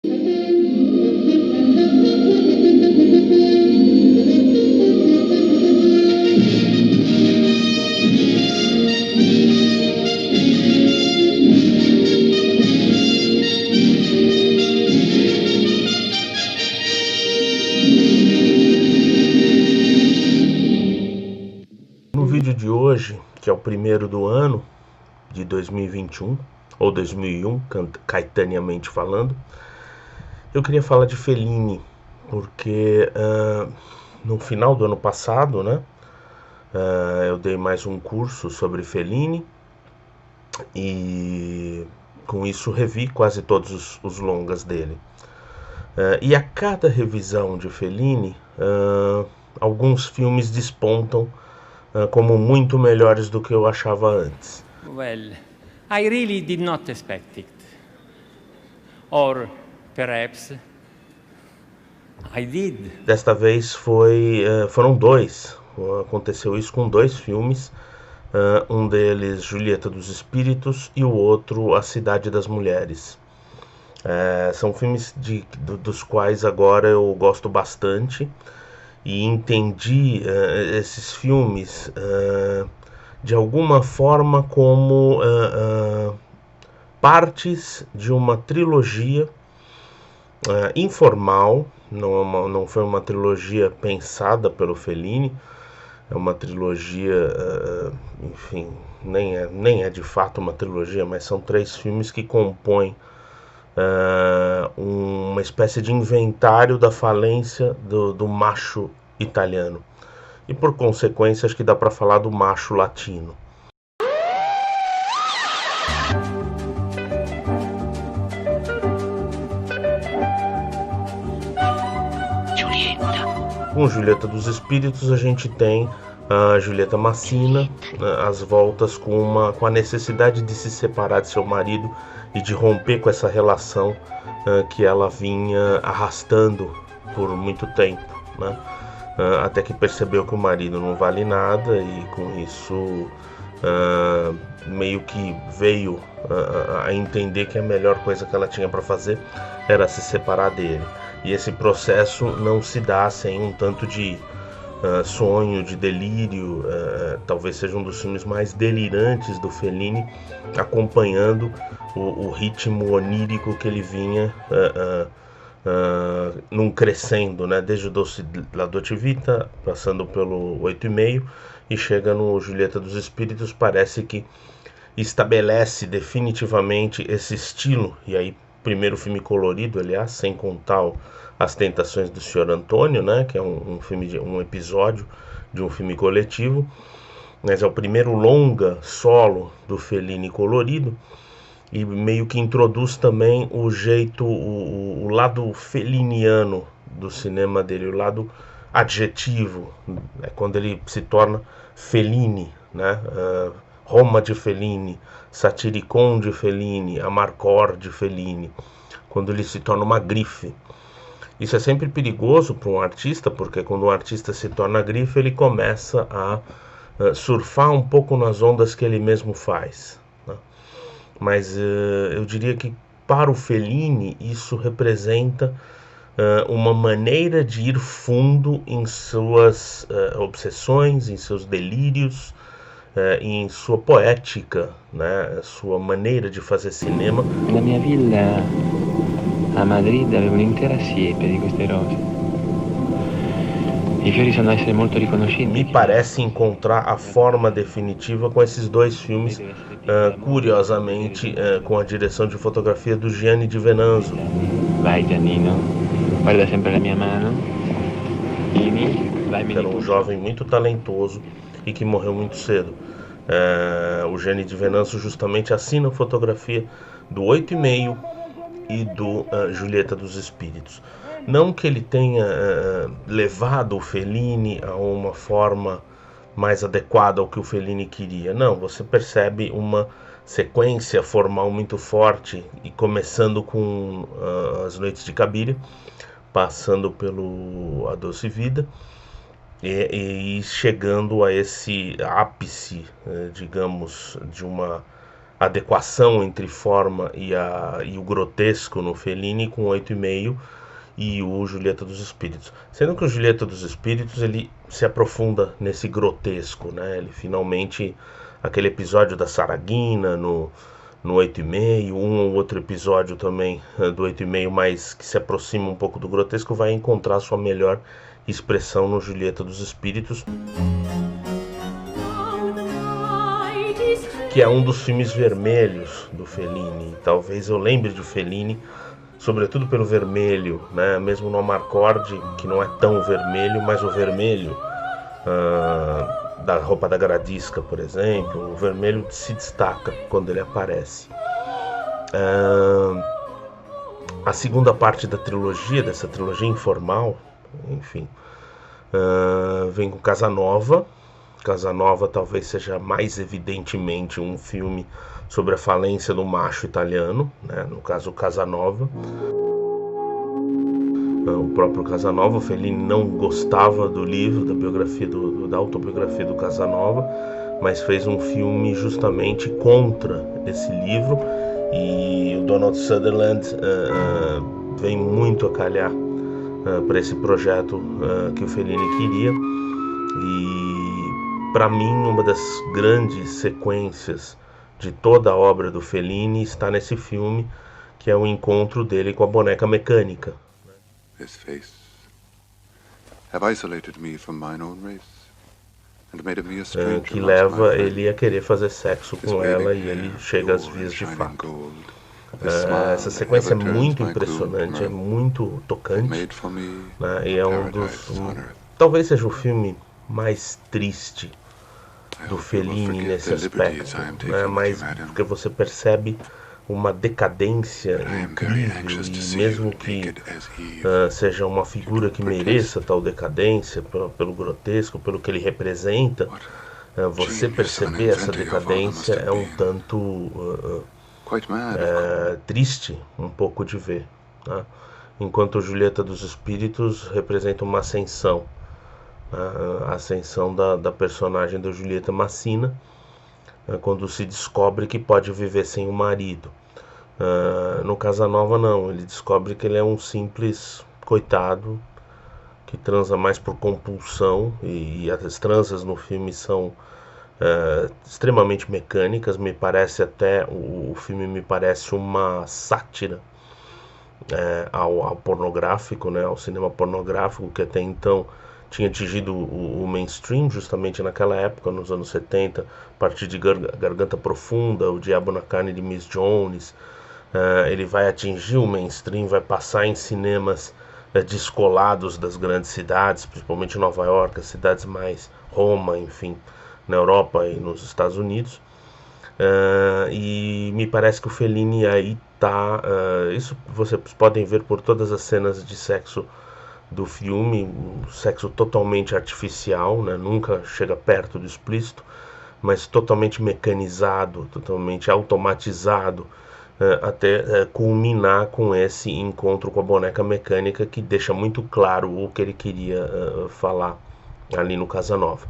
No vídeo de hoje, que é o primeiro do ano de 2021, ou 2001, caetaneamente falando, eu queria falar de Fellini, porque no final do ano passado, né, eu dei mais um curso sobre Fellini e com isso revi quase todos os longas dele. E a cada revisão de Fellini, alguns filmes despontam como muito melhores do que eu achava antes. Well, I really did not expect it. Or perhaps I did. Desta vez foram dois. Aconteceu isso com dois filmes. Um deles, Julieta dos Espíritos, e o outro, A Cidade das Mulheres. São filmes dos quais agora eu gosto bastante e entendi esses filmes de alguma forma como partes de uma trilogia informal. Não foi uma trilogia pensada pelo Fellini, é uma trilogia, enfim, nem é de fato uma trilogia, mas são três filmes que compõem uma espécie de inventário da falência do macho italiano. E por consequência, acho que dá para falar do macho latino. Com Julieta dos Espíritos, a gente tem a Julieta Massina às voltas com a necessidade de se separar de seu marido e de romper com essa relação que ela vinha arrastando por muito tempo, né? Até que percebeu que o marido não vale nada e com isso meio que veio a entender que a melhor coisa que ela tinha para fazer era se separar dele. E esse processo não se dá sem um tanto de sonho, de delírio. Talvez seja um dos filmes mais delirantes do Fellini, acompanhando o ritmo onírico que ele vinha num crescendo, né? Desde o Doce La Dolce Vita, passando pelo 8,5 e chega no Julieta dos Espíritos. Parece que estabelece definitivamente esse estilo. E aí, primeiro filme colorido, aliás, sem contar As Tentações do Sr. Antônio, né, que é um episódio de um filme coletivo, mas é o primeiro longa solo do Fellini colorido e meio que introduz também o jeito, o lado felliniano do cinema dele, o lado adjetivo, é quando ele se torna Fellini, né, Roma de Fellini, Satiricon de Fellini, Amarcord de Fellini, quando ele se torna uma grife. Isso é sempre perigoso para um artista, porque quando um artista se torna grife, ele começa a surfar um pouco nas ondas que ele mesmo faz, né? Mas eu diria que para o Fellini isso representa uma maneira de ir fundo em suas obsessões, em seus delírios, em sua poética, né? Sua maneira de fazer cinema. Na minha villa a Madrid avevo un'intera siepe di queste rose. I fiori sono essere molto riconoscibili. Me parece encontrar a forma definitiva com esses dois filmes, curiosamente com a direção de fotografia do Gianni Di Venanzo. Vai, Giannino, guarda sempre la mia mano. Que era um jovem muito talentoso e que morreu muito cedo. O Gianni Di Venanzo justamente assina a fotografia do 8,5 e do Julieta dos Espíritos. Não que ele tenha levado o Fellini a uma forma mais adequada ao que o Fellini queria. Não, você percebe uma sequência formal muito forte, e começando com As Noites de Cabiria, passando pelo A Doce Vida e chegando a esse ápice, digamos, de uma adequação entre forma e o grotesco no Fellini com 8,5 e o Julieta dos Espíritos. Sendo que o Julieta dos Espíritos ele se aprofunda nesse grotesco, né? Ele finalmente, aquele episódio da Saraghina no 8,5, um ou outro episódio também do 8,5, mas que se aproxima um pouco do grotesco, vai encontrar sua melhor expressão no Julieta dos Espíritos, que é um dos filmes vermelhos do Fellini. Talvez eu lembre de Fellini sobretudo pelo vermelho, né? Mesmo no Amarcord, que não é tão vermelho, mas o vermelho da roupa da Gradisca, por exemplo, o vermelho se destaca quando ele aparece. A segunda parte da trilogia, dessa trilogia informal, enfim, vem com Casanova. Casanova talvez seja mais evidentemente um filme sobre a falência do macho italiano, né? No caso Casanova. O próprio Casanova, o Fellini não gostava do livro, da biografia da autobiografia do Casanova, mas fez um filme justamente contra esse livro, e o Donald Sutherland vem muito a calhar para esse projeto que o Fellini queria. E para mim uma das grandes sequências de toda a obra do Fellini está nesse filme, que é o encontro dele com a boneca mecânica. This face have isolated me from mine own race and made of me a stranger, que leva ele a querer fazer sexo com ela, e ele chega às vias de fato. Essa sequência é muito impressionante, é muito tocante, né? E é talvez seja o filme mais triste do Fellini nesse aspecto, né? Mas porque você percebe uma decadência incrível, e mesmo que seja uma figura que mereça tal decadência pelo grotesco, pelo que ele representa, você perceber essa decadência é um tanto triste um pouco de ver, tá? Enquanto Julieta dos Espíritos representa uma ascensão, a ascensão da personagem da Julieta Massina, quando se descobre que pode viver sem o marido. No Casanova não, ele descobre que ele é um simples coitado que transa mais por compulsão, e as transas no filme são extremamente mecânicas. Me parece até, o filme me parece uma sátira ao pornográfico, né, ao cinema pornográfico, que até então tinha atingido o mainstream justamente naquela época, nos anos 70, a partir de Garganta Profunda, O Diabo na Carne de Miss Jones. Ele vai atingir o mainstream, vai passar em cinemas descolados das grandes cidades, principalmente Nova York, as cidades mais, Roma, enfim, na Europa e nos Estados Unidos. E me parece que o Fellini aí tá, isso vocês podem ver por todas as cenas de sexo do filme, um sexo totalmente artificial, né? Nunca chega perto do explícito, mas totalmente mecanizado, totalmente automatizado, até culminar com esse encontro com a boneca mecânica, que deixa muito claro o que ele queria falar ali no Casanova.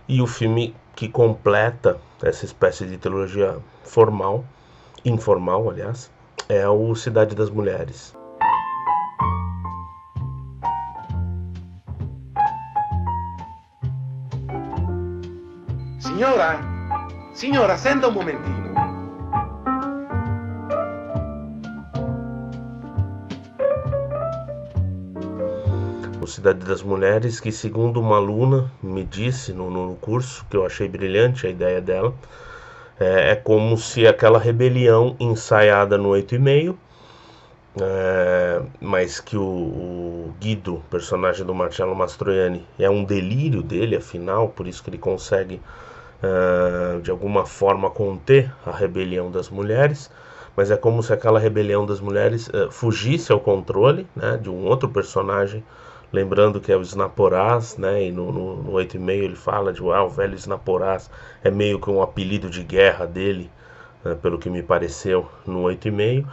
E o filme que completa essa espécie de trilogia informal, aliás, é o Cidade das Mulheres. Signora, senta un momentino. O Cidade das Mulheres, que segundo uma aluna me disse no curso, que eu achei brilhante a ideia dela, é como se aquela rebelião ensaiada no 8,5, mas que o Guido, personagem do Marcello Mastroianni, é um delírio dele, afinal, por isso que ele consegue de alguma forma conter a rebelião das mulheres, mas é como se aquela rebelião das mulheres fugisse ao controle, né, de um outro personagem, lembrando que é o Snaporaz, né, e no 8,5 ele fala de o velho Snaporaz, é meio que um apelido de guerra dele, pelo que me pareceu no 8,5,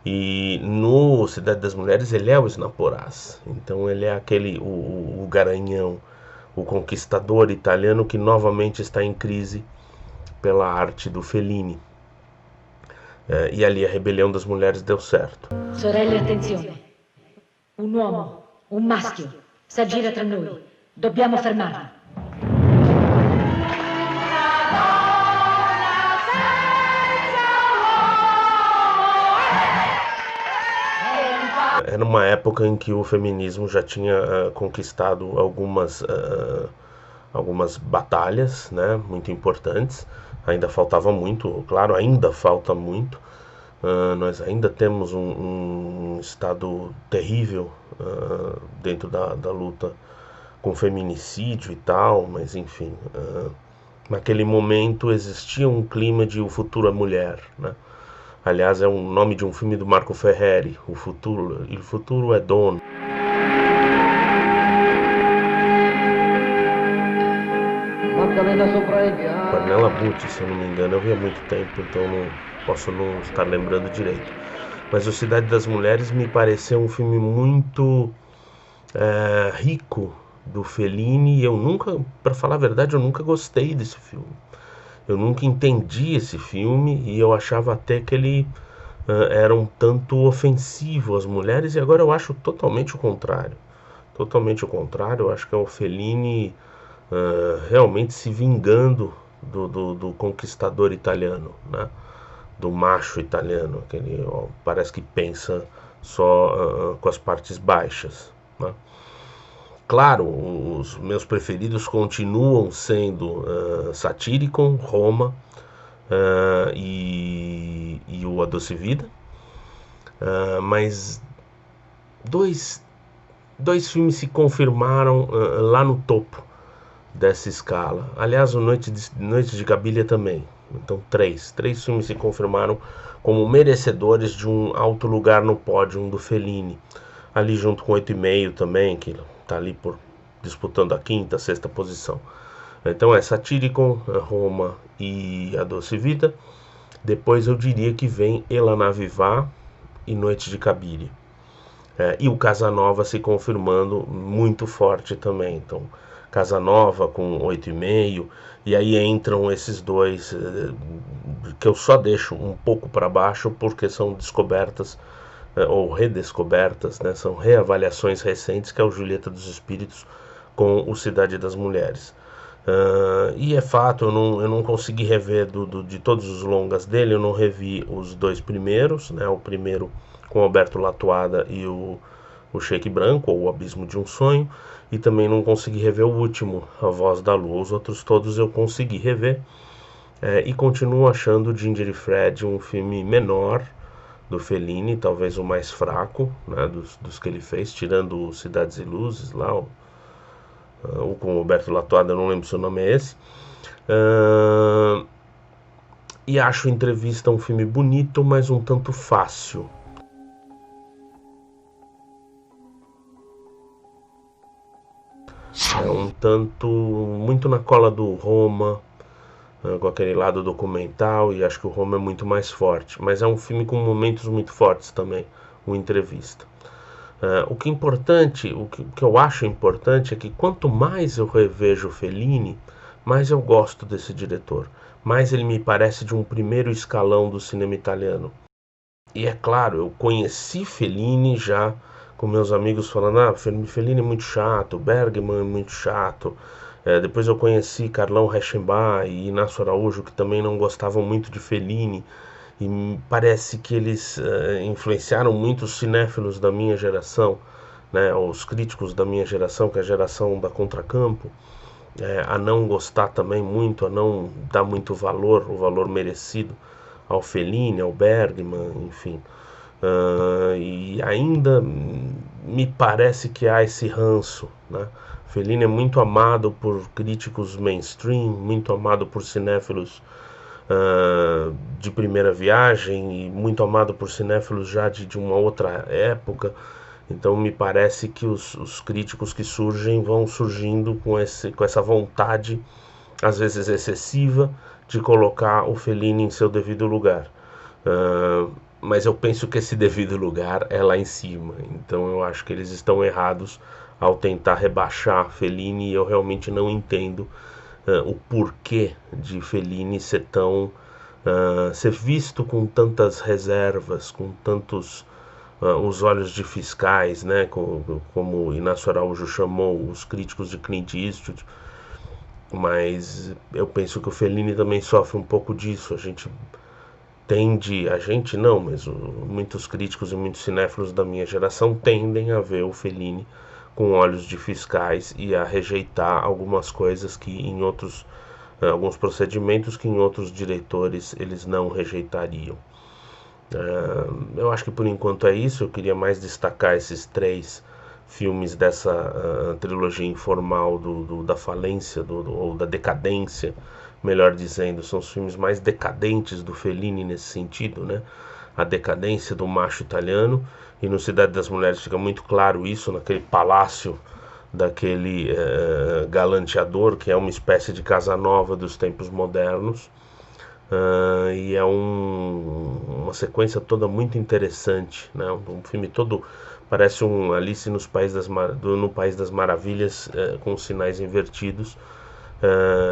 e no Cidade das Mulheres ele é o Snaporaz, então ele é aquele, o garanhão, o conquistador italiano que novamente está em crise pela arte do Fellini. E ali a rebelião das mulheres deu certo. Sorelle, attenzione. Un uomo, un maschio, s'aggira tra noi. Dobbiamo fermarlo. Era uma época em que o feminismo já tinha conquistado algumas batalhas, né, muito importantes. Ainda faltava muito, claro, ainda falta muito. Nós ainda temos um estado terrível dentro da luta com feminicídio e tal, mas enfim, naquele momento existia um clima de O Futuro é Mulher, né? Aliás, é o nome de um filme do Marco Ferreri, Il Futuro è Donna. Pernella Bucci, se eu não me engano, eu vi há muito tempo, então não posso não estar lembrando direito. Mas O Cidade das Mulheres me pareceu um filme muito rico do Fellini, e eu nunca, para falar a verdade, eu nunca gostei desse filme. Eu nunca entendi esse filme e eu achava até que ele era um tanto ofensivo às mulheres, e agora eu acho totalmente o contrário. Totalmente o contrário, eu acho que é o Fellini realmente se vingando do conquistador italiano, né? Do macho italiano, que ele parece que pensa só com as partes baixas, né? Claro, os meus preferidos continuam sendo Satyricon, Roma e o A Doce Vida, mas dois filmes se confirmaram lá no topo dessa escala. Aliás, o Noite de Gabilha também. Então três filmes se confirmaram como merecedores de um alto lugar no pódio do Fellini, ali junto com 8,5 também, que está ali disputando a quinta, sexta posição. Então é Satyricon, Roma e A Doce Vida. Depois eu diria que vem Ela na Vivá e Noite de Cabiria. E o Casanova se confirmando muito forte também. Então Casanova com 8,5, e aí entram esses dois que eu só deixo um pouco para baixo porque são descobertas ou redescobertas, né? São reavaliações recentes, que é o Julieta dos Espíritos com o Cidade das Mulheres. E é fato, eu não consegui rever de todos os longas dele, eu não revi os dois primeiros, né? O primeiro com Alberto Latuada e o Cheque Branco, ou O Abismo de um Sonho, e também não consegui rever o último, A Voz da Lua. Os outros todos eu consegui rever, e continuo achando Ginger e Fred um filme menor do Fellini, talvez o mais fraco, né, dos que ele fez, tirando Cidades e Luzes, lá, o com o Alberto Latuada, eu não lembro se o nome é esse. E acho Entrevista um filme bonito, mas um tanto fácil. É um tanto muito na cola do Roma, com aquele lado documental, e acho que o Roma é muito mais forte, mas é um filme com momentos muito fortes também, o Entrevista. O que eu acho importante é que quanto mais eu revejo Fellini, mais eu gosto desse diretor, mais ele me parece de um primeiro escalão do cinema italiano. E é claro, eu conheci Fellini já com meus amigos falando, Fellini é muito chato, Bergman é muito chato. Depois eu conheci Carlão Reichenbach e Inácio Araújo, que também não gostavam muito de Fellini, e parece que eles influenciaram muito os cinéfilos da minha geração, né, os críticos da minha geração, que é a geração da Contracampo, a não gostar também muito, a não dar muito valor, o valor merecido ao Fellini, ao Bergman, enfim. E ainda me parece que há esse ranço, né? Fellini é muito amado por críticos mainstream, muito amado por cinéfilos de primeira viagem, e muito amado por cinéfilos já de uma outra época. Então me parece que os críticos que surgem vão surgindo com essa vontade, às vezes excessiva, de colocar o Fellini em seu devido lugar. Mas eu penso que esse devido lugar é lá em cima. Então eu acho que eles estão errados ao tentar rebaixar Fellini, e eu realmente não entendo o porquê de Fellini ser tão ser visto com tantas reservas, com tantos os olhos de fiscais, né, como Inácio Araújo chamou os críticos de Clint Eastwood. Mas eu penso que o Fellini também sofre um pouco disso. Mas muitos críticos e muitos cinéfilos da minha geração tendem a ver o Fellini com olhos de fiscais e a rejeitar algumas coisas que em outros, alguns procedimentos que em outros diretores eles não rejeitariam. Eu acho que por enquanto é isso. Eu queria mais destacar esses 3 filmes dessa trilogia informal da falência ou da decadência, melhor dizendo. São os filmes mais decadentes do Fellini nesse sentido, né? A decadência do macho italiano, e no Cidade das Mulheres fica muito claro isso, naquele palácio daquele galanteador, que é uma espécie de Casanova dos tempos modernos. E é uma sequência toda muito interessante, né? Um filme todo parece um Alice no País das Maravilhas, com sinais invertidos,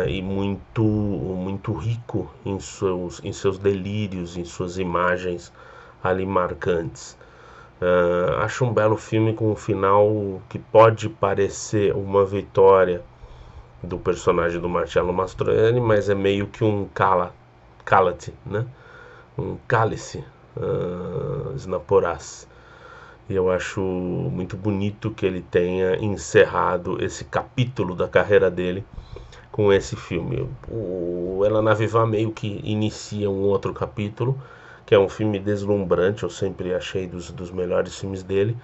e muito rico em seus delírios, em suas imagens ali marcantes. Acho um belo filme com um final que pode parecer uma vitória do personagem do Marcello Mastroianni, mas é meio que um cálate, né? Um cálice snaporaz. E eu acho muito bonito que ele tenha encerrado esse capítulo da carreira dele com esse filme. O Ela na Viva meio que inicia um outro capítulo, que é um filme deslumbrante. Eu sempre achei dos melhores filmes dele,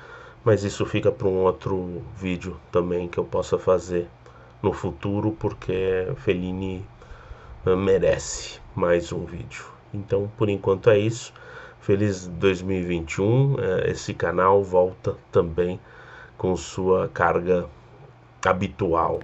mas isso fica para um outro vídeo também que eu possa fazer no futuro, porque Fellini merece mais um vídeo. Então, por enquanto é isso. Feliz 2021. Esse canal volta também com sua carga habitual